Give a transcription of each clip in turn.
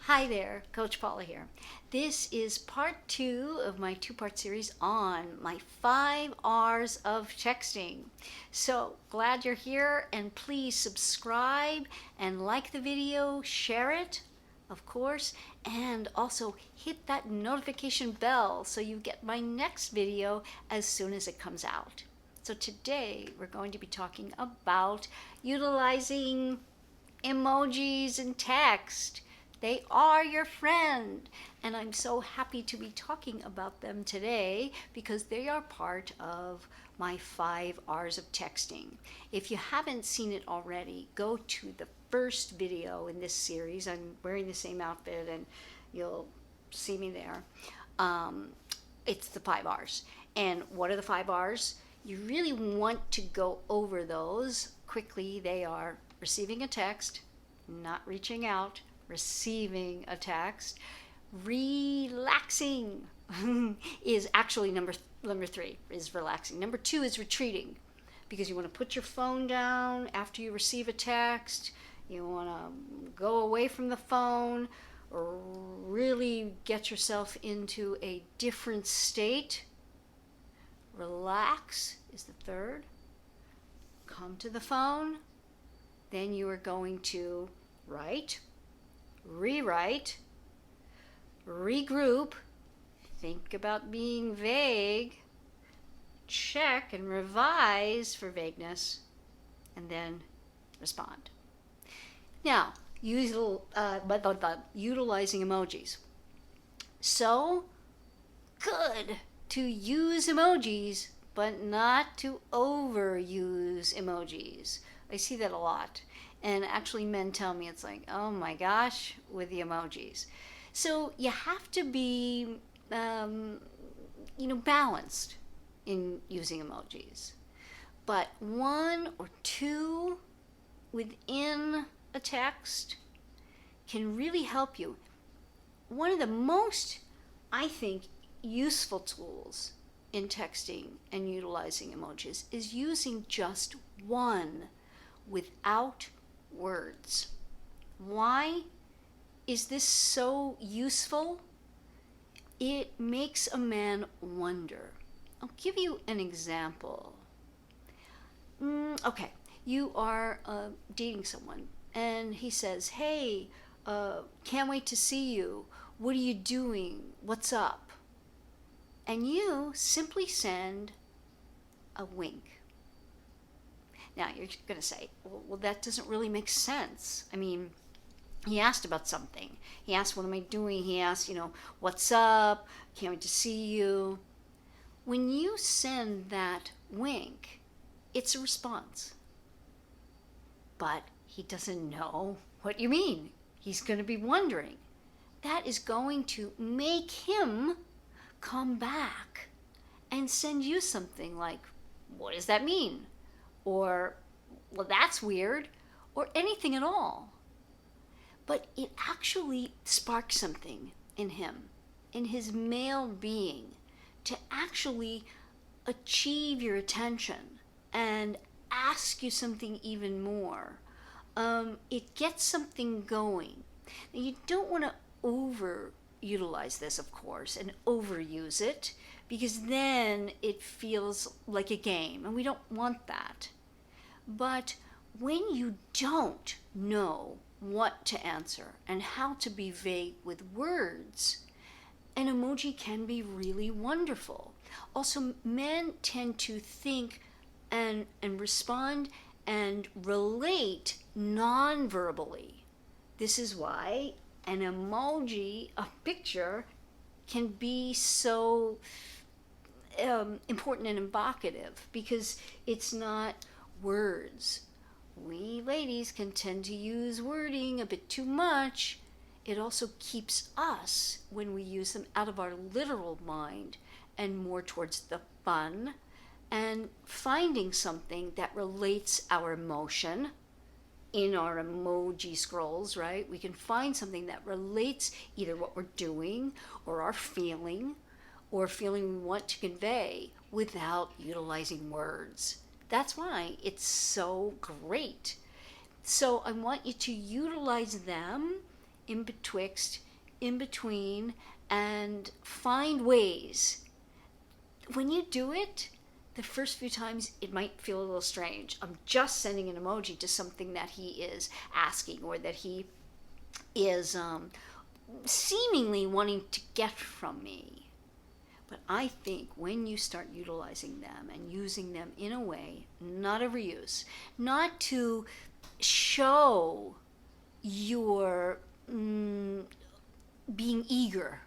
Hi there, Coach Paula here. This is part 2 of my two-part series on my 5 R's of texting. So glad you're here, and please subscribe and like the video, share it, of course, and also hit that notification bell so you get my next video as soon as it comes out. So today we're going to be talking about utilizing emojis in text. They are your friend, and I'm so happy to be talking about them today because they are part of my 5 R's of texting. If you haven't seen it already, go to the first video in this series. I'm wearing the same outfit and you'll see me there. It's the 5 R's. And what are the 5 R's? You really want to go over those quickly. They are receiving a text, not reaching out, receiving a text. Relaxing is actually number 3 is relaxing. Number 2 is retreating, because you want to put your phone down after you receive a text. You want to go away from the phone or really get yourself into a different state. Relax is the 3rd. Come to the phone. Then you are going to write, rewrite, regroup, think about being vague, check and revise for vagueness, and then respond. Now, utilizing emojis. So good to use emojis, but not to overuse emojis. I see that a lot. And actually men tell me, it's like, oh my gosh, with the emojis. So you have to be, balanced in using emojis. But 1 or 2 within a text can really help you. One of the most, I think, useful tools in texting and utilizing emojis is using just one without words. Why is this so useful? It makes a man wonder. I'll give you an example. Okay, you are dating someone and he says, hey, can't wait to see you. What are you doing? What's up? And you simply send a wink. Now, you're going to say, well, that doesn't really make sense. I mean, he asked about something. He asked, what am I doing? He asked, what's up? Can't wait to see you. When you send that wink, it's a response. But he doesn't know what you mean. He's going to be wondering. That is going to make him come back and send you something like, what does that mean? Or, well, that's weird, or anything at all. But it actually sparks something in him, in his male being, to actually achieve your attention and ask you something even more. It gets something going. Now, you don't want to overutilize this, of course, and overuse it, because then it feels like a game, and we don't want that. But when you don't know what to answer and how to be vague with words, an emoji can be really wonderful. Also, men tend to think and respond and relate non-verbally. This is why an emoji, a picture, can be so important and evocative, because it's not words. We ladies can tend to use wording a bit too much. It also keeps us, when we use them, out of our literal mind and more towards the fun and finding something that relates our emotion in our emoji scrolls, right? We can find something that relates either what we're doing or our feeling or feeling we want to convey without utilizing words. That's why it's so great. So I want you to utilize them in betwixt, in between, and find ways. When you do it, the first few times it might feel a little strange. I'm just sending an emoji to something that he is asking or that he is seemingly wanting to get from me. But I think when you start utilizing them and using them in a way, not overuse, not to show your being eager.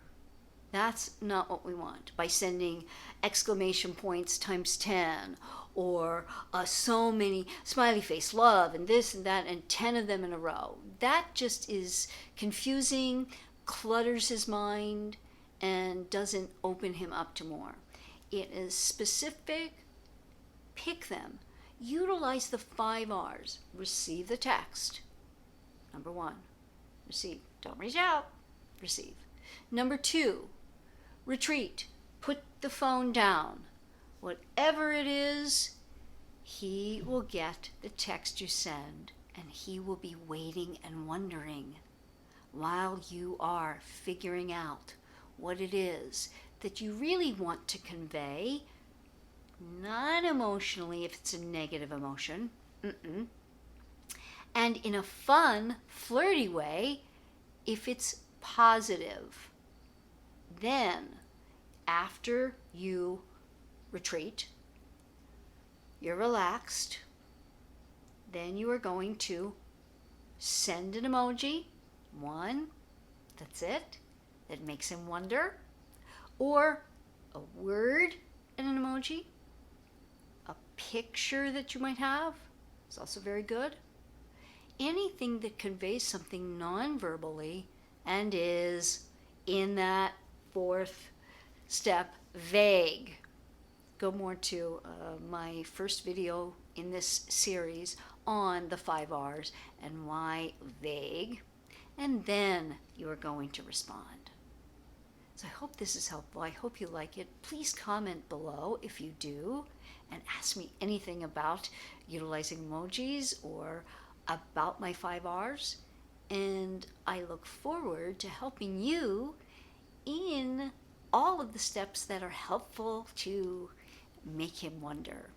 That's not what we want by sending exclamation points times 10 or so many smiley face, love, and this and that, and 10 of them in a row. That just is confusing, clutters his mind, and doesn't open him up to more. It is specific. Pick them. Utilize the 5 R's. Receive the text. Number 1, receive. Don't reach out. Receive. Number 2, retreat. Put the phone down. Whatever it is, he will get the text you send, and he will be waiting and wondering while you are figuring out what it is that you really want to convey, not emotionally if it's a negative emotion, and in a fun, flirty way if it's positive. Then, after you retreat, you're relaxed, then you are going to send an emoji, one, that's it, that makes him wonder, or a word and an emoji, a picture that you might have is also very good. Anything that conveys something non-verbally and is in that 4th step vague. Go more to my first video in this series on the 5 R's and why vague, and then you are going to respond. So I hope this is helpful. I hope you like it. Please comment below if you do, and ask me anything about utilizing emojis or about my 5 R's. And I look forward to helping you in all of the steps that are helpful to make him wonder.